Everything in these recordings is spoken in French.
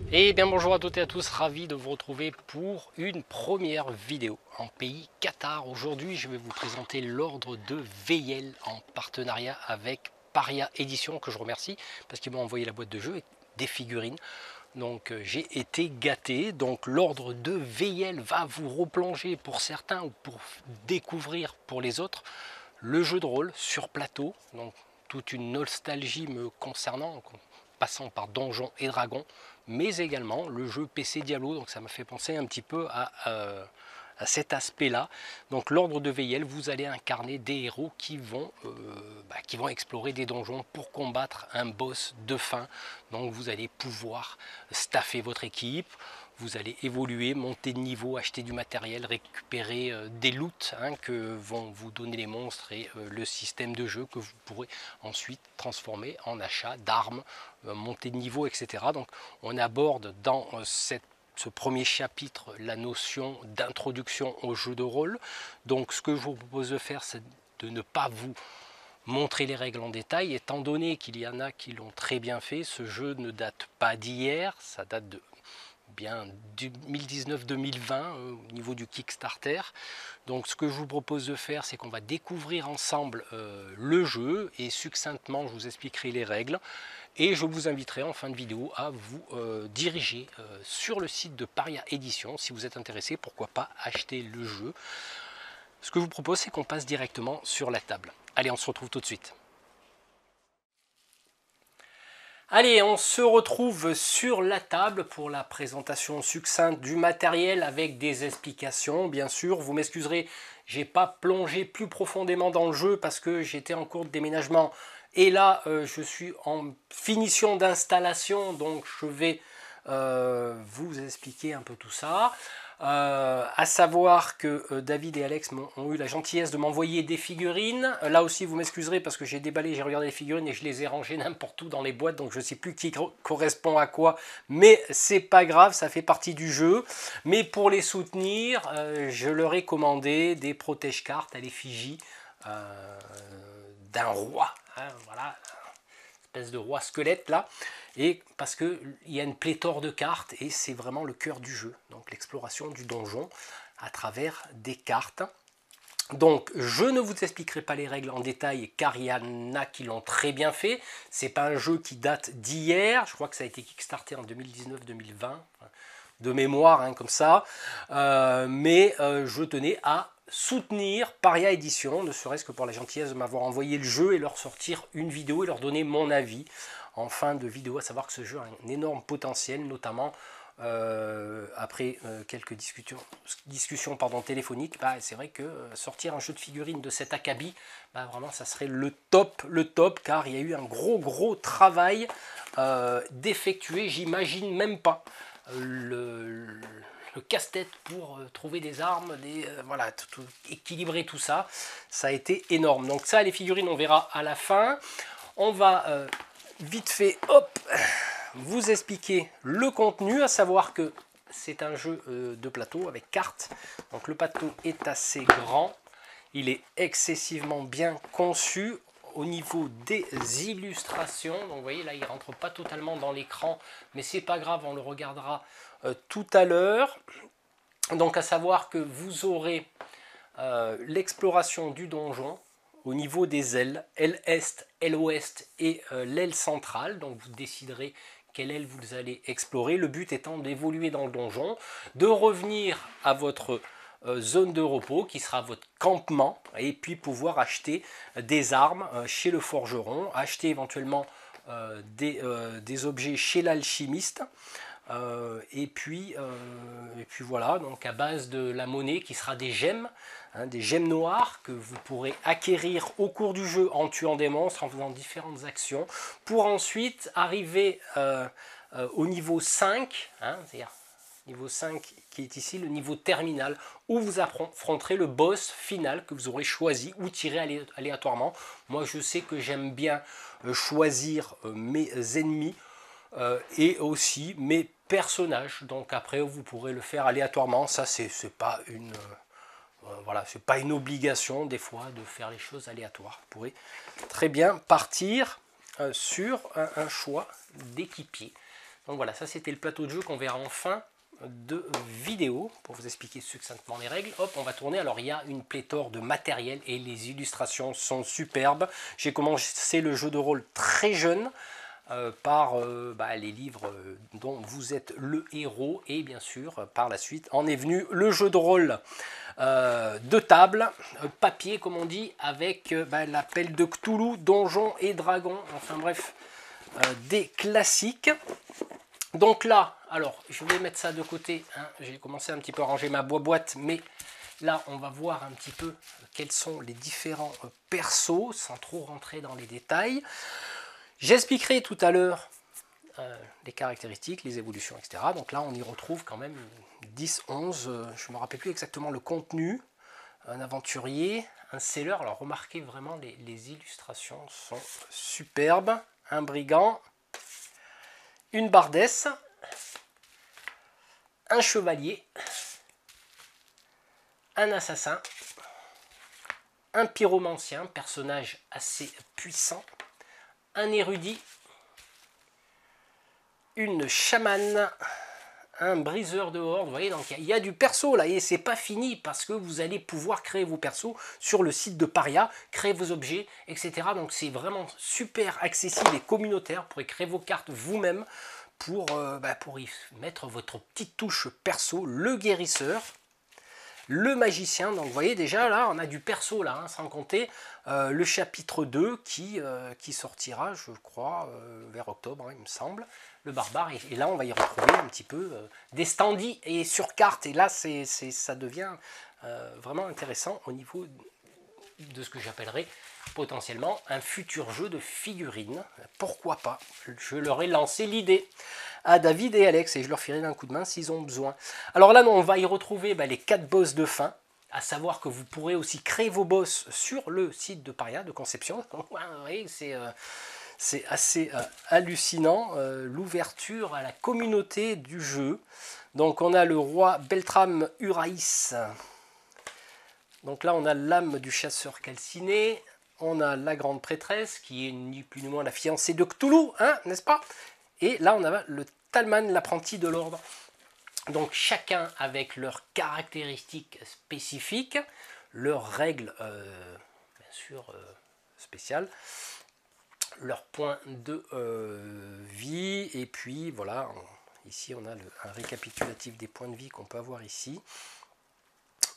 Et bien bonjour à toutes et à tous, ravi de vous retrouver pour une première vidéo en pays Qatar. Aujourd'hui je vais vous présenter l'ordre de Veyel en partenariat avec Paria Édition, que je remercie parce qu'ils m'ont envoyé la boîte de jeu et des figurines. Donc j'ai été gâté. Donc l'ordre de Veyel va vous replonger pour certains ou pour découvrir pour les autres le jeu de rôle sur plateau. Donc toute une nostalgie me concernant, passant par Donjons et Dragons, mais également le jeu PC Diablo. Donc ça m'a fait penser un petit peu à cet aspect-là. Donc l'ordre de Veyel, vous allez incarner des héros qui vont explorer des donjons pour combattre un boss de fin. Donc vous allez pouvoir staffer votre équipe, vous allez évoluer, monter de niveau, acheter du matériel, récupérer des loots que vont vous donner les monstres et le système de jeu que vous pourrez ensuite transformer en achat d'armes, monter de niveau, etc. Donc on aborde dans ce premier chapitre la notion d'introduction au jeu de rôle. Donc ce que je vous propose de faire, c'est de ne pas vous montrer les règles en détail, étant donné qu'il y en a qui l'ont très bien fait. Ce jeu ne date pas d'hier, ça date de bien 2019-2020 au niveau du Kickstarter. Donc ce que je vous propose de faire, c'est qu'on va découvrir ensemble le jeu et succinctement je vous expliquerai les règles et je vous inviterai en fin de vidéo à vous diriger sur le site de Paria Édition. Si vous êtes intéressé, pourquoi pas acheter le jeu. Ce que je vous propose, c'est qu'on passe directement sur la table. Allez, on se retrouve tout de suite. Allez, on se retrouve sur la table pour la présentation succincte du matériel avec des explications. Bien sûr, vous m'excuserez, j'ai pas plongé plus profondément dans le jeu parce que j'étais en cours de déménagement. Et là, je suis en finition d'installation, donc je vais vous expliquer un peu tout ça. À savoir que David et Alex ont eu la gentillesse de m'envoyer des figurines. Là aussi, vous m'excuserez parce que j'ai déballé, j'ai regardé les figurines et je les ai rangées n'importe où dans les boîtes, donc je ne sais plus qui correspond à quoi, mais c'est pas grave, ça fait partie du jeu. Mais pour les soutenir, je leur ai commandé des protège-cartes à l'effigie d'un roi. Voilà, espèce de roi squelette là, et parce que il y a une pléthore de cartes et c'est vraiment le cœur du jeu, donc l'exploration du donjon à travers des cartes. Donc je ne vous expliquerai pas les règles en détail car il y en a qui l'ont très bien fait. C'est pas un jeu qui date d'hier, je crois que ça a été kickstarté en 2019-2020 de mémoire, comme ça, mais je tenais à soutenir Paria Édition, ne serait-ce que pour la gentillesse de m'avoir envoyé le jeu et leur sortir une vidéo et leur donner mon avis en fin de vidéo, à savoir que ce jeu a un énorme potentiel, notamment après quelques discussions téléphoniques. C'est vrai que sortir un jeu de figurines de cet acabit, vraiment ça serait le top, car il y a eu un gros travail d'effectuer, j'imagine même pas le casse-tête pour trouver des armes, voilà, équilibrer tout ça, ça a été énorme. Donc ça, les figurines, on verra à la fin. On va vite fait, hop, vous expliquer le contenu, à savoir que c'est un jeu de plateau avec cartes. Donc le plateau est assez grand, il est excessivement bien conçu. Au niveau des illustrations, donc vous voyez là il rentre pas totalement dans l'écran, mais c'est pas grave, on le regardera tout à l'heure. Donc à savoir que vous aurez l'exploration du donjon au niveau des ailes, aile est, aile ouest et l'aile centrale. Donc vous déciderez quelle aile vous allez explorer. Le but étant d'évoluer dans le donjon, de revenir à votre zone de repos qui sera votre campement et puis pouvoir acheter des armes chez le forgeron, acheter éventuellement des objets chez l'alchimiste. Et puis voilà, donc à base de la monnaie qui sera des gemmes noires que vous pourrez acquérir au cours du jeu en tuant des monstres, en faisant différentes actions, pour ensuite arriver au niveau 5, c'est-à-dire niveau 5 qui est ici, le niveau terminal, où vous affronterez le boss final que vous aurez choisi ou tiré aléatoirement. Moi je sais que j'aime bien choisir mes ennemis et aussi mes personnages. Donc après vous pourrez le faire aléatoirement. Ça c'est pas une voilà, c'est pas une obligation des fois de faire les choses aléatoires. Vous pourrez très bien partir sur un choix d'équipier. Donc voilà, ça c'était le plateau de jeu qu'on verra en fin de vidéo pour vous expliquer succinctement les règles. Hop, on va tourner. Alors il y a une pléthore de matériel et les illustrations sont superbes. J'ai commencé le jeu de rôle très jeune par les livres dont vous êtes le héros, et bien sûr par la suite en est venu le jeu de rôle de table, papier comme on dit, avec l'appel de Cthulhu, Donjons et Dragons, enfin bref, des classiques. Donc là, alors je vais mettre ça de côté, hein. J'ai commencé un petit peu à ranger ma boîte, mais là on va voir un petit peu quels sont les différents persos, sans trop rentrer dans les détails. J'expliquerai tout à l'heure les caractéristiques, les évolutions, etc. Donc là on y retrouve quand même 10, 11, je ne me rappelle plus exactement le contenu. Un aventurier, un seller, alors remarquez vraiment les illustrations sont superbes. Un brigand, une bardesse, un chevalier, un assassin, un pyromancien, personnage assez puissant, un érudit, une chamane, un briseur de horde. Vous voyez, donc il y a du perso là, et c'est pas fini parce que vous allez pouvoir créer vos persos sur le site de Paria, créer vos objets, etc. Donc c'est vraiment super accessible et communautaire. Vous pourrez créer vos cartes vous-même pour y mettre votre petite touche perso. Le guérisseur, le magicien, donc vous voyez déjà là on a du perso là, hein, sans compter le chapitre 2 qui sortira je crois vers octobre, hein, il me semble, le barbare, et là on va y retrouver un petit peu des standees et sur carte, et là ça devient vraiment intéressant au niveau de ce que j'appellerais potentiellement un futur jeu de figurines. Pourquoi pas? Je leur ai lancé l'idée à David et Alex et je leur ferai un coup de main s'ils ont besoin. Alors là, on va y retrouver les 4 boss de fin, à savoir que vous pourrez aussi créer vos boss sur le site de Paria de conception. Oui, c'est assez hallucinant, l'ouverture à la communauté du jeu. Donc on a le roi Beltram Uraïs. Donc là on a l'âme du chasseur calciné. On a la grande prêtresse, qui est ni plus ni moins la fiancée de Cthulhu, hein, n'est-ce pas? Et là, on a le Talman, l'apprenti de l'ordre. Donc chacun avec leurs caractéristiques spécifiques, leurs règles, bien sûr, spéciales, leurs points de vie. Et puis voilà, ici on a un récapitulatif des points de vie qu'on peut avoir ici.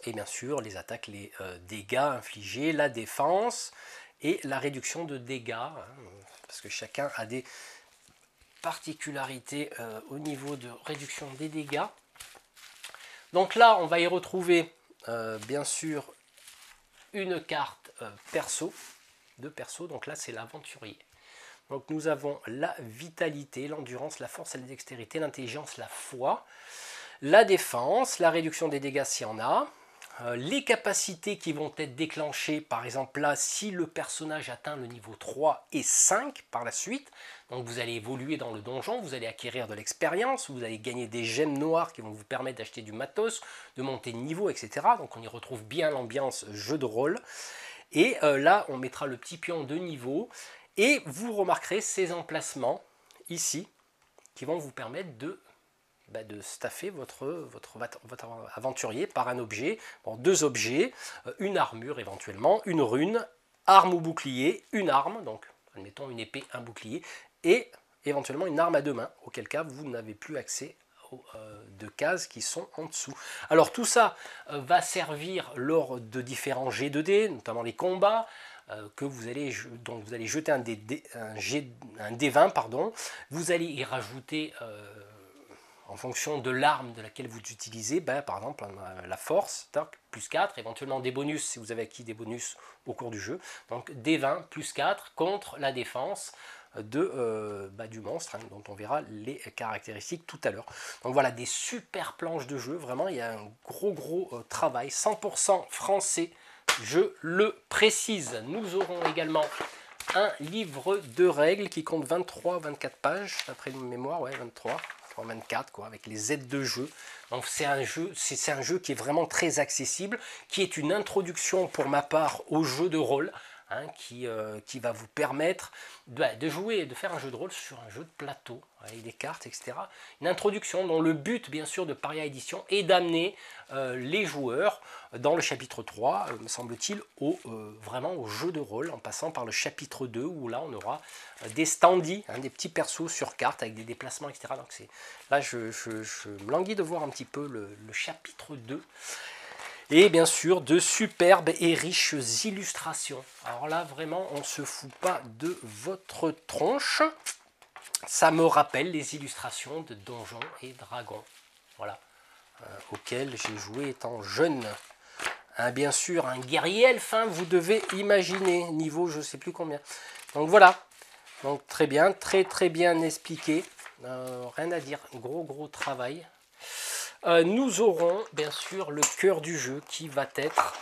Et bien sûr, les attaques, les dégâts infligés, la défense et la réduction de dégâts, hein, parce que chacun a des particularités au niveau de réduction des dégâts. Donc là, on va y retrouver, bien sûr, une carte perso, de perso. Donc là, c'est l'aventurier. Donc nous avons la vitalité, l'endurance, la force et la dextérité, l'intelligence, la foi, la défense, la réduction des dégâts s'il y en a, les capacités qui vont être déclenchées, par exemple là, si le personnage atteint le niveau 3 et 5 par la suite, donc vous allez évoluer dans le donjon, vous allez acquérir de l'expérience, vous allez gagner des gemmes noires qui vont vous permettre d'acheter du matos, de monter de niveau, etc. Donc on y retrouve bien l'ambiance jeu de rôle. Et là, on mettra le petit pion de niveau, et vous remarquerez ces emplacements ici, qui vont vous permettre de staffer votre aventurier par un objet, bon, 2 objets, une armure éventuellement, une rune, arme ou bouclier, une arme, donc admettons une épée, un bouclier, et éventuellement une arme à 2 mains, auquel cas vous n'avez plus accès aux 2 cases qui sont en dessous. Alors tout ça va servir lors de différents jets de dés, notamment les combats, dont vous allez jeter un D20, pardon. Vous allez y rajouter en fonction de l'arme de laquelle vous utilisez, par exemple la force, plus 4, éventuellement des bonus si vous avez acquis des bonus au cours du jeu. Donc D20 plus 4 contre la défense du monstre, hein, dont on verra les caractéristiques tout à l'heure. Donc voilà, des super planches de jeu, vraiment il y a un gros travail, 100% français, je le précise. Nous aurons également un livre de règles qui compte 23-24 pages, d'après ma mémoire, ouais 24 quoi, avec les aides de jeu. Donc c'est un jeu qui est vraiment très accessible, qui est une introduction pour ma part au jeu de rôle, hein, qui va vous permettre de jouer, de faire un jeu de rôle sur un jeu de plateau, avec des cartes, etc. Une introduction dont le but, bien sûr, de Paria Édition est d'amener les joueurs dans le chapitre 3, me semble-t-il, vraiment au jeu de rôle, en passant par le chapitre 2, où là, on aura des standees, hein, des petits persos sur carte, avec des déplacements, etc. Donc là, je me languis de voir un petit peu le chapitre 2. Et bien sûr, de superbes et riches illustrations. Alors là, vraiment, on ne se fout pas de votre tronche. Ça me rappelle les illustrations de Donjons et Dragons. Voilà. Auxquelles j'ai joué étant jeune. Hein, bien sûr, un guerrier elfe, hein, vous devez imaginer. Niveau je ne sais plus combien. Donc voilà. Donc très bien, très bien expliqué. Rien à dire. Gros travail. Nous aurons bien sûr le cœur du jeu qui va être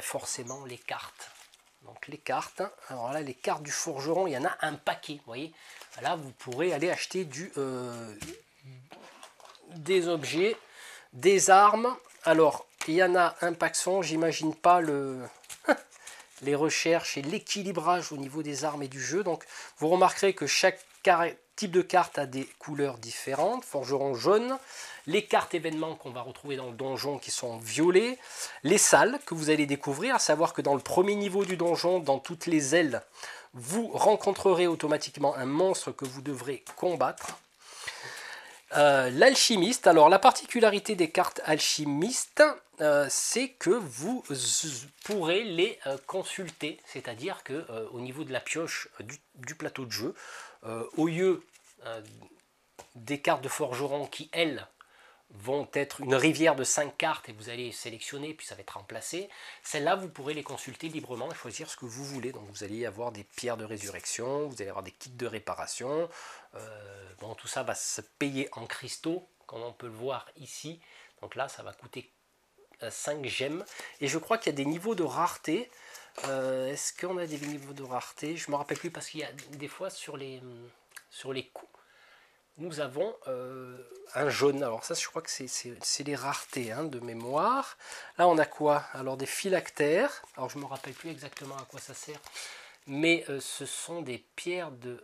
forcément les cartes. Donc les cartes, alors là les cartes du forgeron, il y en a un paquet, vous voyez. Là vous pourrez aller acheter des objets, des armes. Alors il y en a un paxon, j'imagine pas les recherches et l'équilibrage au niveau des armes et du jeu. Donc vous remarquerez que chaque type de carte a des couleurs différentes. Forgeron jaune, les cartes événements qu'on va retrouver dans le donjon qui sont violets, les salles que vous allez découvrir, à savoir que dans le premier niveau du donjon, dans toutes les ailes, vous rencontrerez automatiquement un monstre que vous devrez combattre. L'alchimiste, alors la particularité des cartes alchimistes, c'est que vous pourrez les consulter, c'est-à-dire que au niveau de la pioche du plateau de jeu, au lieu des cartes de forgeron qui, elles, vont être une rivière de 5 cartes et vous allez sélectionner, puis ça va être remplacé. Celles-là, vous pourrez les consulter librement et choisir ce que vous voulez. Donc vous allez avoir des pierres de résurrection, vous allez avoir des kits de réparation. Bon, tout ça va se payer en cristaux, comme on peut le voir ici. Donc là, ça va coûter 5 gemmes. Et je crois qu'il y a des niveaux de rareté. Est-ce qu'on a des niveaux de rareté? Je ne me rappelle plus parce qu'il y a des fois sur les coups. Nous avons un jaune. Alors ça, je crois que c'est les raretés, hein, de mémoire. Là, on a quoi? Alors des phylactères. Alors je ne me rappelle plus exactement à quoi ça sert. Mais ce sont des pierres de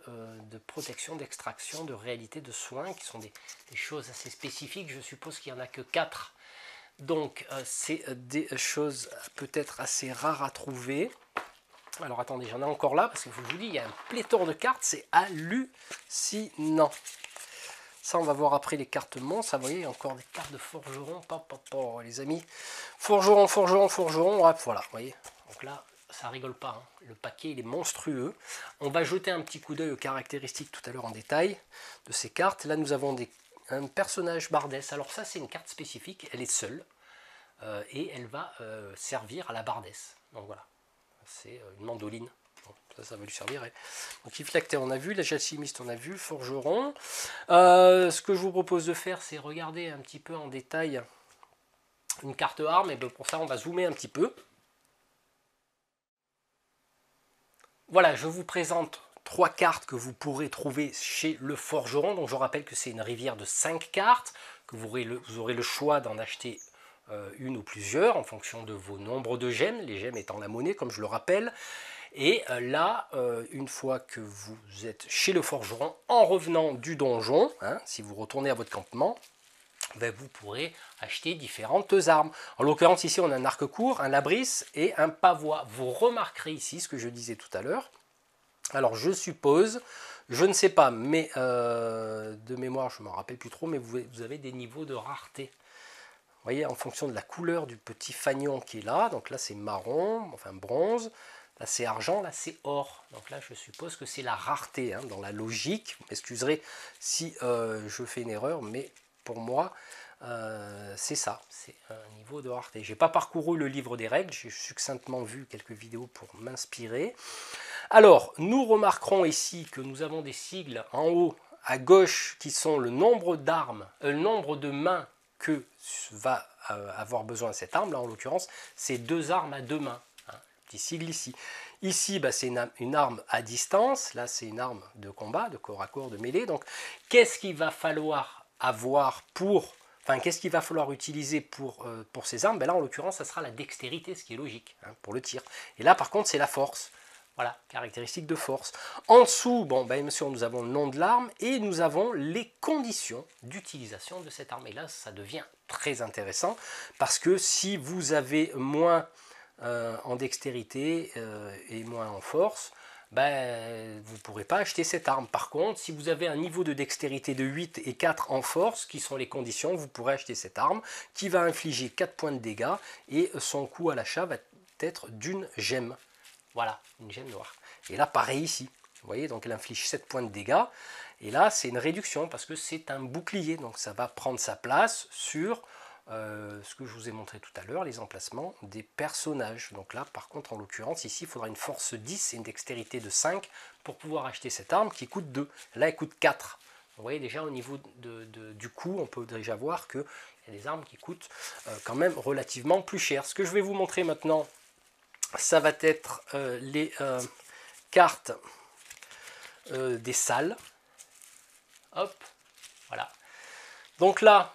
protection, d'extraction, de réalité, de soins, qui sont des choses assez spécifiques. Je suppose qu'il n'y en a que 4. Donc c'est des choses peut-être assez rares à trouver. Alors attendez, j'en ai encore là, parce que je vous dis, il y a un pléthore de cartes, c'est hallucinant. Ça, on va voir après les cartes monstres. Vous voyez, il y a encore des cartes de forgeron. Les amis. Forgeron. Hop, voilà, vous voyez. Donc là, ça rigole pas. Hein. Le paquet, il est monstrueux. On va jeter un petit coup d'œil aux caractéristiques tout à l'heure en détail de ces cartes. Là, nous avons un personnage bardesse. Alors ça, c'est une carte spécifique. Elle est seule. Et elle va servir à la bardesse. Donc voilà. C'est une mandoline. Ça va lui servir. Donc phylactère on a vu, l'alchimiste on a vu, forgeron. Ce que je vous propose de faire, c'est regarder un petit peu en détail une carte arme. Et bien pour ça, on va zoomer un petit peu. Voilà, je vous présente 3 cartes que vous pourrez trouver chez le forgeron. Donc je rappelle que c'est une rivière de 5 cartes, que vous aurez le choix d'en acheter une ou plusieurs en fonction de vos nombres de gemmes, les gemmes étant la monnaie comme je le rappelle. Et là, une fois que vous êtes chez le forgeron, en revenant du donjon, hein, si vous retournez à votre campement, ben vous pourrez acheter différentes armes. En l'occurrence, ici, on a un arc court, un labris et un pavois. Vous remarquerez ici ce que je disais tout à l'heure. Alors, je suppose, je ne sais pas, mais de mémoire, je ne m'en rappelle plus trop, mais vous avez des niveaux de rareté. Vous voyez, en fonction de la couleur du petit fanion qui est là, donc là, c'est marron, enfin bronze. Là, c'est argent, là, c'est or. Donc là, je suppose que c'est la rareté, hein, dans la logique. Vous m'excuserez si je fais une erreur, mais pour moi, c'est ça. C'est un niveau de rareté. Je n'ai pas parcouru le livre des règles. J'ai succinctement vu quelques vidéos pour m'inspirer. Alors, nous remarquerons ici que nous avons des sigles en haut, à gauche, qui sont le nombre d'armes, le nombre de mains que va avoir besoin cette arme. Là, en l'occurrence, c'est 2 armes à 2 mains. Sigle ici. Ici, bah, c'est une arme à distance. Là, c'est une arme de combat, de corps à corps, de mêlée. Donc, qu'est-ce qu'il va falloir avoir qu'est-ce qu'il va falloir utiliser pour ces armes? Ben là, en l'occurrence, ça sera la dextérité, ce qui est logique, hein, pour le tir. Et là, par contre, c'est la force. Voilà, caractéristique de force. En dessous, bon, ben, bien sûr, nous avons le nom de l'arme et nous avons les conditions d'utilisation de cette arme. Et là, ça devient très intéressant parce que si vous avez moins en dextérité et moins en force, ben, vous ne pourrez pas acheter cette arme. Par contre, si vous avez un niveau de dextérité de 8 et 4 en force, qui sont les conditions, vous pourrez acheter cette arme qui va infliger 4 points de dégâts et son coût à l'achat va être d'une gemme. Voilà, une gemme noire. Et là, pareil ici. Vous voyez, donc elle inflige 7 points de dégâts. Et là, c'est une réduction parce que c'est un bouclier. Donc ça va prendre sa place sur ce que je vous ai montré tout à l'heure, les emplacements des personnages. Donc là, par contre, en l'occurrence, ici, il faudra une force 10 et une dextérité de 5 pour pouvoir acheter cette arme qui coûte 2. Là, elle coûte 4. Vous voyez déjà au niveau du coût, on peut déjà voir qu'il y a des armes qui coûtent quand même relativement plus cher. Ce que je vais vous montrer maintenant, ça va être les cartes des salles. Hop, voilà. Donc là,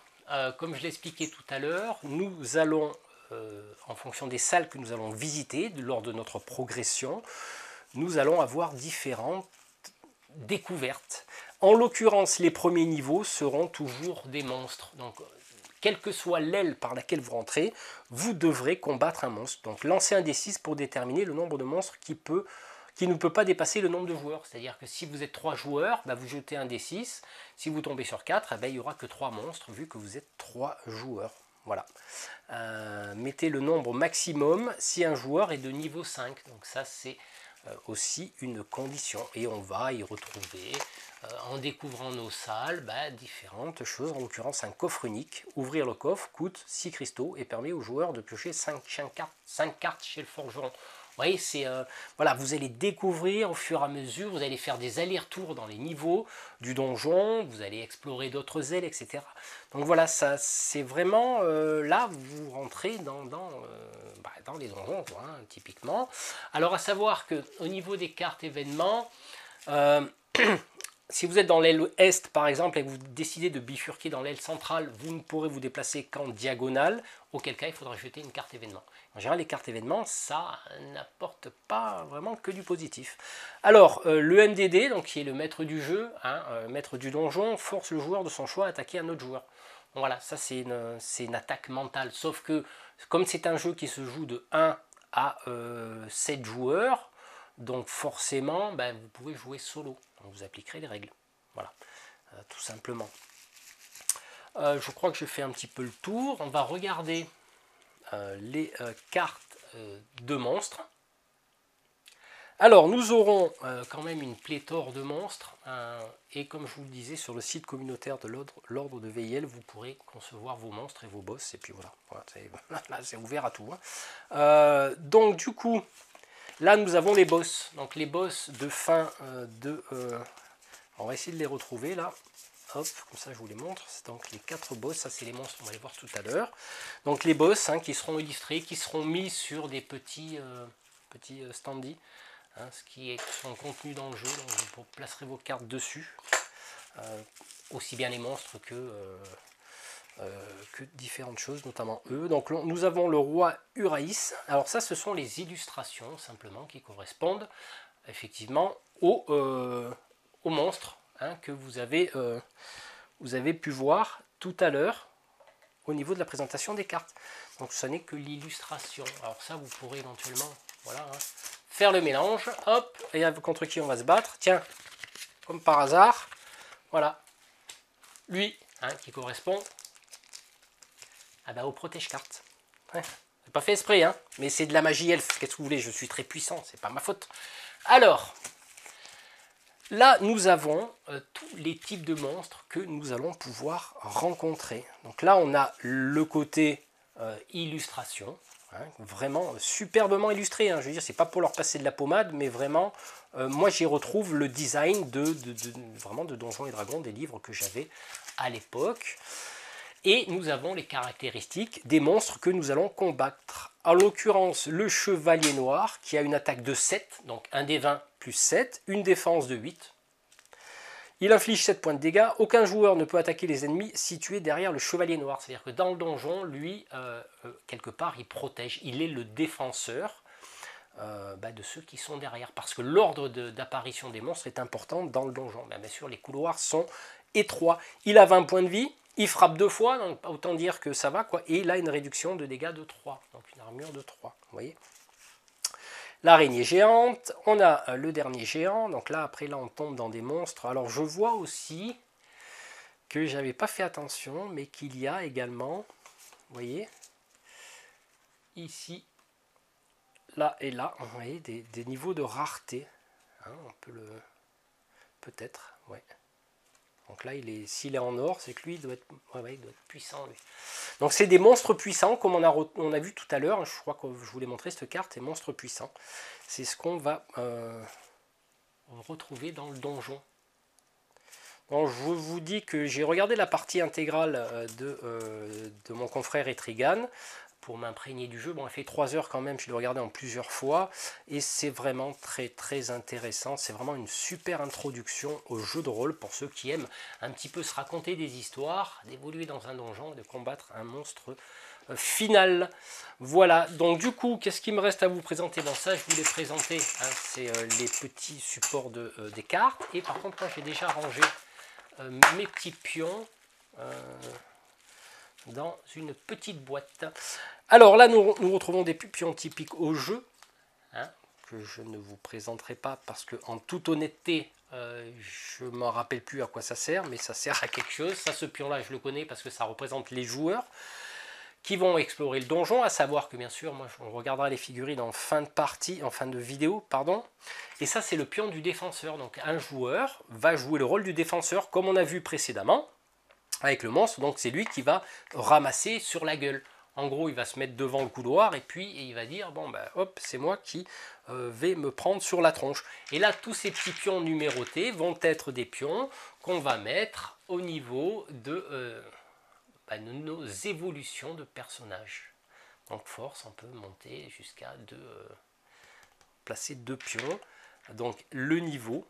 comme je l'expliquais tout à l'heure, nous allons, en fonction des salles que nous allons visiter lors de notre progression, nous allons avoir différentes découvertes. En l'occurrence, les premiers niveaux seront toujours des monstres. Donc, quelle que soit l'aile par laquelle vous rentrez, vous devrez combattre un monstre. Donc lancez un D6 pour déterminer le nombre de monstres qui ne peut pas dépasser le nombre de joueurs. C'est-à-dire que si vous êtes 3 joueurs, bah vous jetez un D6. Si vous tombez sur 4, eh ben, il n'y aura que 3 monstres vu que vous êtes 3 joueurs. Voilà. Mettez le nombre maximum si un joueur est de niveau 5. Donc ça c'est aussi une condition. Et on va y retrouver, en découvrant nos salles, différentes choses. En l'occurrence, un coffre unique. Ouvrir le coffre coûte 6 cristaux et permet aux joueurs de piocher 5 cartes chez le forgeron. Vous voyez, voilà, vous allez découvrir au fur et à mesure, vous allez faire des allers-retours dans les niveaux du donjon, vous allez explorer d'autres ailes, etc. Donc voilà, ça c'est vraiment, là, vous rentrez dans les donjons, quoi, hein, typiquement. Alors à savoir qu'au niveau des cartes événements, si vous êtes dans l'aile est par exemple et que vous décidez de bifurquer dans l'aile centrale, vous ne pourrez vous déplacer qu'en diagonale, auquel cas il faudra jeter une carte événement. En général, les cartes événements, ça n'apporte pas vraiment que du positif. Alors, le MDD, donc, qui est le maître du jeu, hein, maître du donjon, force le joueur de son choix à attaquer un autre joueur. Donc, voilà, ça c'est une attaque mentale. Sauf que, comme c'est un jeu qui se joue de 1 à 7 joueurs, donc forcément, vous pouvez jouer solo. Donc, vous appliquerez les règles. Voilà, tout simplement. Je crois que je fais un petit peu le tour. On va regarder les cartes de monstres. Alors nous aurons quand même une pléthore de monstres et comme je vous le disais sur le site communautaire de l'ordre de Veyel, vous pourrez concevoir vos monstres et vos boss et puis voilà, c'est ouvert à tout, hein. Donc du coup là nous avons les boss, donc les boss de fin on va essayer de les retrouver là. Hop, comme ça je vous les montre. Donc les 4 boss, ça c'est les monstres, on va les voir tout à l'heure. Donc les boss qui seront illustrés, qui seront mis sur des petits standees, ce qui sont contenus dans le jeu. Donc vous placerez vos cartes dessus, aussi bien les monstres que différentes choses, notamment eux. Donc nous avons le roi Uraïs. Alors ça ce sont les illustrations simplement qui correspondent effectivement aux monstres que vous avez pu voir tout à l'heure au niveau de la présentation des cartes. Donc ce n'est que l'illustration. Alors ça vous pourrez éventuellement faire le mélange. Hop, et contre qui on va se battre. Tiens, comme par hasard, voilà. Lui, qui correspond au protège-carte. Ouais. C'est pas fait exprès, mais c'est de la magie elfe. Qu'est-ce que vous voulez, je suis très puissant, c'est pas ma faute. Alors, là, nous avons tous les types de monstres que nous allons pouvoir rencontrer. Donc là, on a le côté illustration, vraiment superbement illustré. Je veux dire, c'est pas pour leur passer de la pommade, mais vraiment, moi j'y retrouve le design vraiment de Donjons et Dragons, des livres que j'avais à l'époque. Et nous avons les caractéristiques des monstres que nous allons combattre. En l'occurrence, le chevalier noir qui a une attaque de 7, donc un des 20 plus 7, une défense de 8. Il inflige 7 points de dégâts. Aucun joueur ne peut attaquer les ennemis situés derrière le chevalier noir. C'est-à-dire que dans le donjon, lui, quelque part, il protège. Il est le défenseur. de ceux qui sont derrière. Parce que l'ordre d'apparition des monstres est important dans le donjon. Bien sûr, les couloirs sont étroits. Il a 20 points de vie, il frappe 2 fois, donc autant dire que ça va, quoi. Et il a une réduction de dégâts de 3, donc une armure de 3, vous voyez. L'araignée géante, on a le dernier géant, donc là, après, là, on tombe dans des monstres. Alors, je vois aussi que j'avais pas fait attention, mais qu'il y a également, vous voyez, ici, là et là, vous voyez, des niveaux de rareté. Hein, on peut le... Peut-être, ouais. Donc là, s'il est en or, c'est que lui, il doit être puissant, lui. Donc c'est des monstres puissants, comme on a vu tout à l'heure. Je crois que je vous l'ai montré, cette carte est monstres puissants. C'est ce qu'on va retrouver dans le donjon. Donc, je vous dis que j'ai regardé la partie intégrale de mon confrère Etrigan pour m'imprégner du jeu. Bon, elle fait 3 heures quand même, je l'ai regardé en plusieurs fois et c'est vraiment très très intéressant. C'est vraiment une super introduction au jeu de rôle pour ceux qui aiment un petit peu se raconter des histoires, d'évoluer dans un donjon et de combattre un monstre final. Voilà, donc du coup, qu'est-ce qu'il me reste à vous présenter? Bon, ça, je vous l'ai présenté, hein, c'est les petits supports des cartes. Et par contre, moi, j'ai déjà rangé mes petits pions dans une petite boîte. Alors là, nous retrouvons des pions typiques au jeu, hein, que je ne vous présenterai pas parce que, en toute honnêteté, je ne m'en rappelle plus à quoi ça sert, mais ça sert à quelque chose. Ça, ce pion-là, je le connais parce que ça représente les joueurs qui vont explorer le donjon, à savoir que bien sûr, moi, on regardera les figurines en fin de partie, en fin de vidéo, pardon. Et ça, c'est le pion du défenseur. Donc un joueur va jouer le rôle du défenseur, comme on a vu précédemment, avec le monstre. Donc c'est lui qui va ramasser sur la gueule. En gros, il va se mettre devant le couloir et puis il va dire, bon, ben, hop, c'est moi qui vais me prendre sur la tronche. Et là, tous ces petits pions numérotés vont être des pions qu'on va mettre au niveau de nos évolutions de personnages. Donc force, on peut monter jusqu'à placer 2 pions. Donc le niveau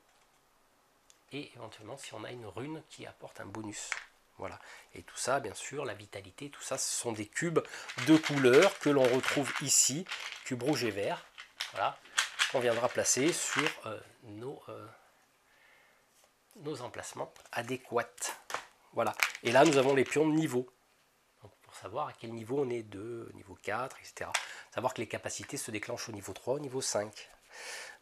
et éventuellement si on a une rune qui apporte un bonus. Voilà. Et tout ça, bien sûr, la vitalité, tout ça, ce sont des cubes de couleurs que l'on retrouve ici, cubes rouge et vert. Voilà, qu'on viendra placer sur nos emplacements adéquats. Voilà. Et là, nous avons les pions de niveau. Donc, pour savoir à quel niveau on est, 2, niveau 4, etc. Savoir que les capacités se déclenchent au niveau 3, au niveau 5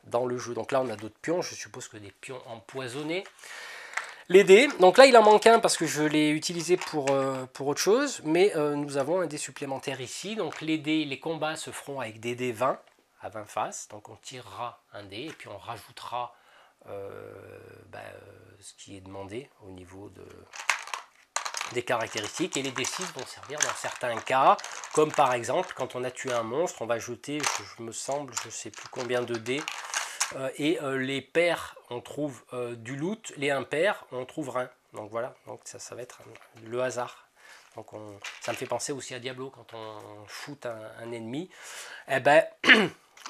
dans le jeu. Donc là, on a d'autres pions. Je suppose que des pions empoisonnés. Les dés. Donc là, il en manque un parce que je l'ai utilisé pour autre chose. Mais nous avons un dé supplémentaire ici. Donc les dés, les combats se feront avec des dés 20 à 20 faces. Donc on tirera un dé et puis on rajoutera ce qui est demandé au niveau des caractéristiques. Et les D6 vont servir dans certains cas, comme par exemple quand on a tué un monstre, on va jeter, je me semble, je ne sais plus combien de dés, et les pairs on trouve du loot, les impairs on trouve rien. Donc voilà, donc ça va être le hasard. Donc ça me fait penser aussi à Diablo, quand on shoot un ennemi, et ben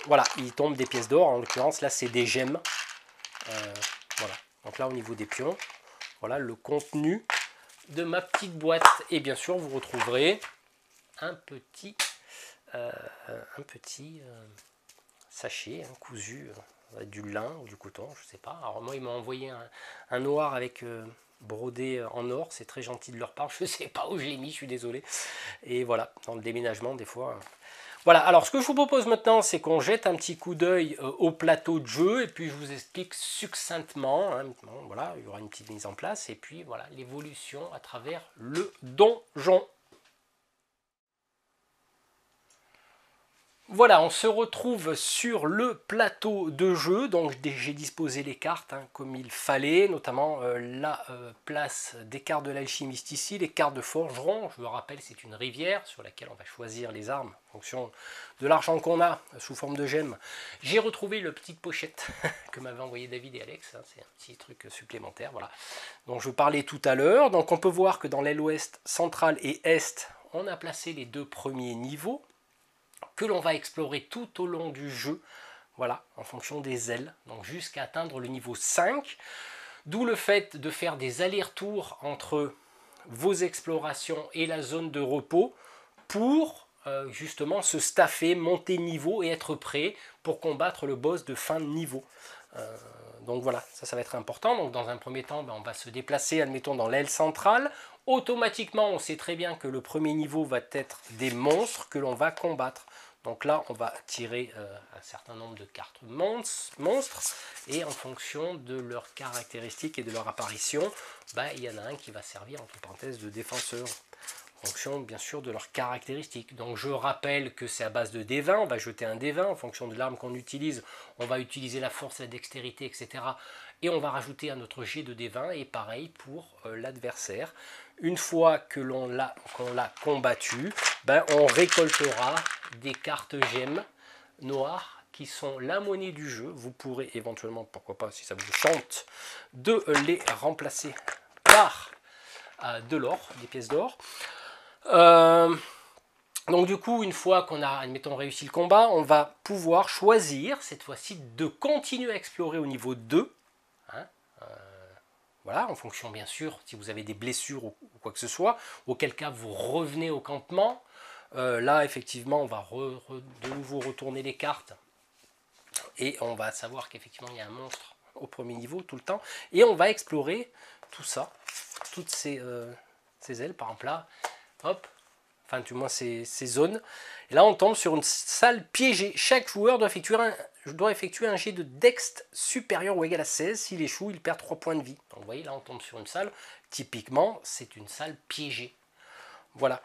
voilà, il tombe des pièces d'or. En l'occurrence là c'est des gemmes. Voilà, donc là au niveau des pions, voilà le contenu de ma petite boîte. Et bien sûr vous retrouverez un petit sachet cousu, du lin ou du coton, je sais pas. Alors moi ils m'ont envoyé un noir avec brodé en or, c'est très gentil de leur part, je sais pas où je l'ai mis, je suis désolé. Et voilà, dans le déménagement des fois. Voilà, alors ce que je vous propose maintenant, c'est qu'on jette un petit coup d'œil au plateau de jeu, et puis je vous explique succinctement, hein, bon, voilà, il y aura une petite mise en place, et puis voilà, l'évolution à travers le donjon. Voilà, on se retrouve sur le plateau de jeu. Donc j'ai disposé les cartes comme il fallait, notamment la place des cartes de l'alchimiste ici, les cartes de forgeron. Je le rappelle, c'est une rivière sur laquelle on va choisir les armes en fonction de l'argent qu'on a sous forme de gemmes. J'ai retrouvé le petite pochette que m'avaient envoyé David et Alex, c'est un petit truc supplémentaire, voilà, dont je parlais tout à l'heure. Donc on peut voir que dans l'aile ouest, centrale et est, on a placé les 2 premiers niveaux que l'on va explorer tout au long du jeu, voilà, en fonction des ailes, donc jusqu'à atteindre le niveau 5, d'où le fait de faire des allers-retours entre vos explorations et la zone de repos pour justement se staffer, monter niveau et être prêt pour combattre le boss de fin de niveau. Donc voilà, ça va être important. Donc dans un premier temps, on va se déplacer, admettons, dans l'aile centrale. Automatiquement, on sait très bien que le premier niveau va être des monstres que l'on va combattre. Donc là, on va tirer un certain nombre de cartes monstres, et en fonction de leurs caractéristiques et de leur apparition, il y en a un qui va servir, entre parenthèses, de défenseur, en fonction bien sûr de leurs caractéristiques. Donc je rappelle que c'est à base de D20, on va jeter un D20, en fonction de l'arme qu'on utilise, on va utiliser la force, la dextérité, etc. Et on va rajouter à notre jet de D20, et pareil pour l'adversaire. Une fois que qu'on l'a combattu, on récoltera des cartes gemmes noires qui sont la monnaie du jeu. Vous pourrez éventuellement, pourquoi pas, si ça vous chante, de les remplacer par de l'or, des pièces d'or. Donc du coup, une fois qu'on a, admettons, réussi le combat, on va pouvoir choisir, cette fois-ci, de continuer à explorer au niveau 2. Voilà, en fonction, bien sûr, si vous avez des blessures ou quoi que ce soit, auquel cas vous revenez au campement. Là, effectivement, on va de nouveau retourner les cartes, et on va savoir qu'effectivement, il y a un monstre au premier niveau tout le temps, et on va explorer tout ça, toutes ces ailes, par exemple là, hop, enfin du moins ces zones. Et là, on tombe sur une salle piégée. Chaque joueur doit effectuer un jet de dext supérieur ou égal à 16. S'il échoue, il perd 3 points de vie. Donc vous voyez, là, on tombe sur une salle. Typiquement, c'est une salle piégée. Voilà.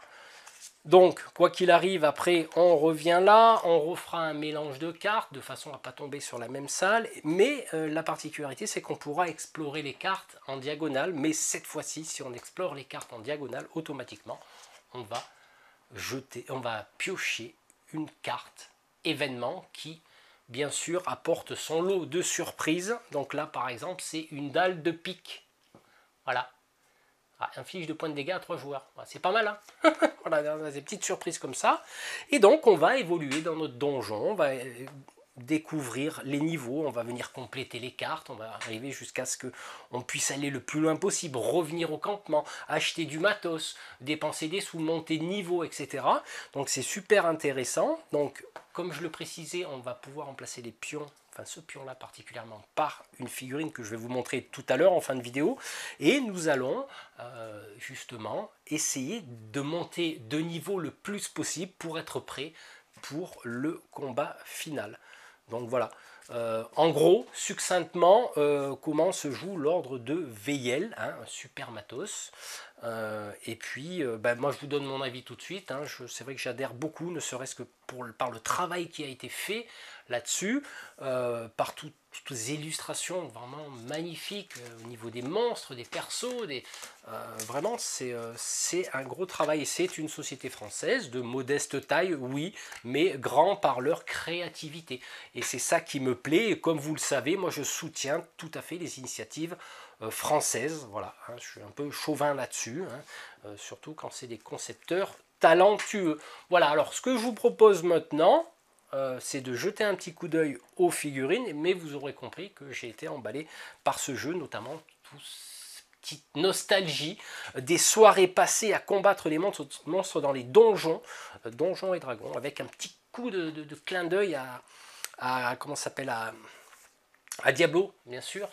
Donc, quoi qu'il arrive, après, on revient là. On refera un mélange de cartes de façon à ne pas tomber sur la même salle. Mais la particularité, c'est qu'on pourra explorer les cartes en diagonale. Mais cette fois-ci, si on explore les cartes en diagonale, automatiquement, on va piocher une carte événement qui, bien sûr, apporte son lot de surprises. Donc là, par exemple, c'est une dalle de pique. Voilà. Inflige de points de dégâts à 3 joueurs. C'est pas mal, hein. Voilà, des petites surprises comme ça. Et donc, on va évoluer dans notre donjon. On va découvrir les niveaux, on va venir compléter les cartes, on va arriver jusqu'à ce qu'on puisse aller le plus loin possible, revenir au campement, acheter du matos, dépenser des sous, monter de niveau, etc. Donc c'est super intéressant. Donc comme je le précisais, on va pouvoir remplacer les pions, enfin ce pion là particulièrement, par une figurine que je vais vous montrer tout à l'heure en fin de vidéo, et nous allons justement essayer de monter de niveau le plus possible pour être prêt pour le combat final. Donc voilà, en gros, succinctement, comment se joue l'ordre de Veyel, hein, un super matos. Et puis, moi je vous donne mon avis tout de suite, hein, c'est vrai que j'adhère beaucoup, ne serait-ce que par le travail qui a été fait là-dessus, par toutes les illustrations vraiment magnifiques au niveau des monstres, des persos, vraiment c'est un gros travail. C'est une société française de modeste taille, oui, mais grand par leur créativité. Et c'est ça qui me plaît, et comme vous le savez, moi je soutiens tout à fait les initiatives françaises, voilà, hein, je suis un peu chauvin là-dessus, hein, surtout quand c'est des concepteurs talentueux. Voilà, alors ce que je vous propose maintenant, c'est de jeter un petit coup d'œil aux figurines, mais vous aurez compris que j'ai été emballé par ce jeu, notamment petite nostalgie des soirées passées à combattre les monstres dans les donjons, donjons et dragons, avec un petit coup de clin d'œil à comment ça s'appelle, à Diablo, bien sûr.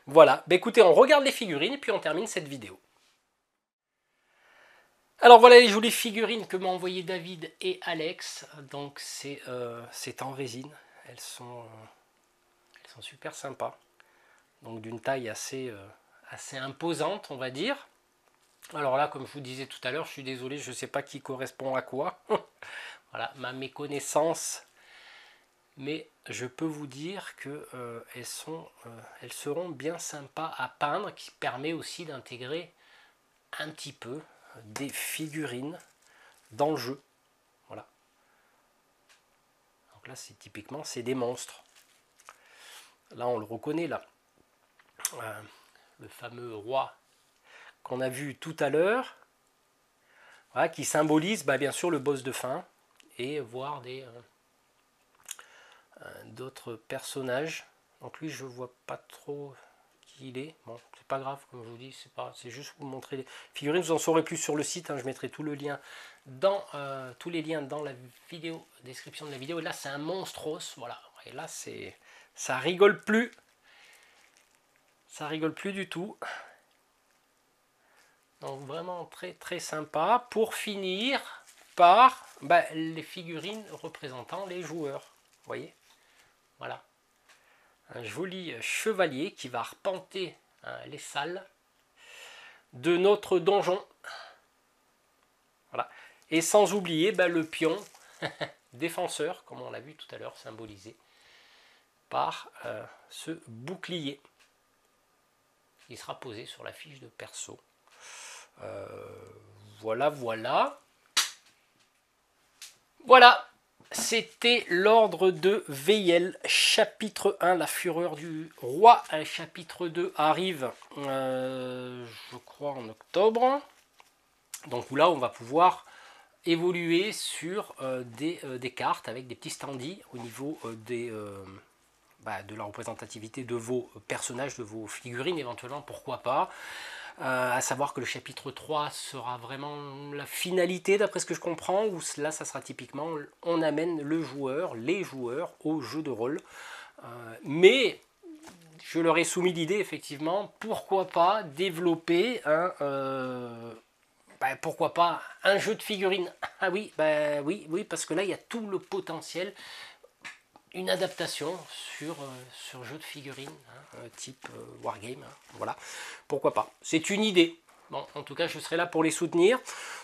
Voilà, écoutez, on regarde les figurines et puis on termine cette vidéo. Alors voilà les jolies figurines que m'ont envoyé David et Alex. Donc c'est en résine. Elles sont super sympas. Donc d'une taille assez imposante, on va dire. Alors là, comme je vous disais tout à l'heure, je suis désolé, je ne sais pas qui correspond à quoi. Voilà, ma méconnaissance. Mais je peux vous dire qu'elles seront bien sympas à peindre, qui permet aussi d'intégrer un petit peu des figurines dans le jeu. Voilà. Donc là, typiquement, c'est des monstres. Là, on le reconnaît, là. Le fameux roi qu'on a vu tout à l'heure, voilà, qui symbolise bien sûr le boss de fin, et voir d'autres personnages. Donc lui, je vois pas trop qui il est. Bon, c'est pas grave, comme je vous dis, c'est juste pour vous montrer les figurines. Vous en saurez plus sur le site, hein, je mettrai tout le lien dans, tous les liens dans la vidéo, description de la vidéo. Et là, c'est un monstros, voilà. Et là, ça rigole plus. Ça rigole plus du tout. Donc vraiment très très sympa. Pour finir par les figurines représentant les joueurs. Vous voyez, voilà. Un joli chevalier qui va arpenter les salles de notre donjon. Voilà. Et sans oublier le pion défenseur, comme on l'a vu tout à l'heure, symbolisé par ce bouclier qui sera posé sur la fiche de perso. Voilà. Voilà, c'était l'ordre de Veyel, chapitre 1, la fureur du roi. Chapitre 2 arrive, je crois, en octobre. Donc là, on va pouvoir évoluer sur des cartes avec des petits standees au niveau de la représentativité de vos personnages, de vos figurines éventuellement, pourquoi pas. À savoir que le chapitre 3 sera vraiment la finalité d'après ce que je comprends, où là ça sera typiquement on amène les joueurs au jeu de rôle. Mais je leur ai soumis l'idée effectivement, pourquoi pas développer pourquoi pas un jeu de figurines. Ah oui, oui, parce que là il y a tout le potentiel. Une adaptation sur jeu de figurines, type Wargame, voilà, pourquoi pas. C'est une idée. Bon, en tout cas, je serai là pour les soutenir.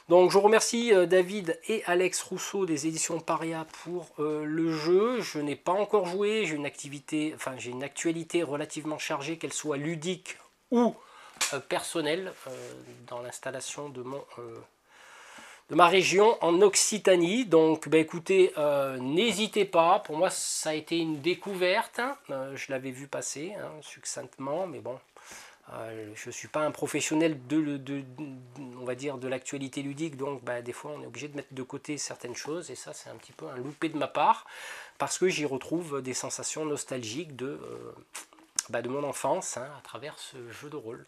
Donc, je remercie David et Alex Rousseau des éditions Paria pour le jeu. Je n'ai pas encore joué, j'ai une actualité relativement chargée, qu'elle soit ludique ou personnelle, dans l'installation de ma région en Occitanie. Donc écoutez, n'hésitez pas, pour moi ça a été une découverte, je l'avais vu passer succinctement, mais bon, je ne suis pas un professionnel on va dire de l'actualité ludique, donc des fois on est obligé de mettre de côté certaines choses, et ça c'est un petit peu un loupé de ma part, parce que j'y retrouve des sensations nostalgiques de mon enfance, à travers ce jeu de rôle.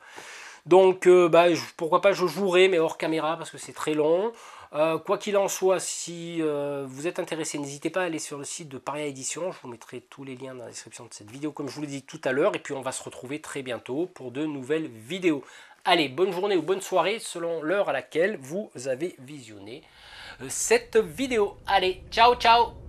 Donc pourquoi pas, je jouerai mais hors caméra parce que c'est très long. Quoi qu'il en soit, si vous êtes intéressé, n'hésitez pas à aller sur le site de Paria Édition. Je vous mettrai tous les liens dans la description de cette vidéo comme je vous l'ai dit tout à l'heure. Et puis on va se retrouver très bientôt pour de nouvelles vidéos. Allez, bonne journée ou bonne soirée selon l'heure à laquelle vous avez visionné cette vidéo. Allez, ciao ciao!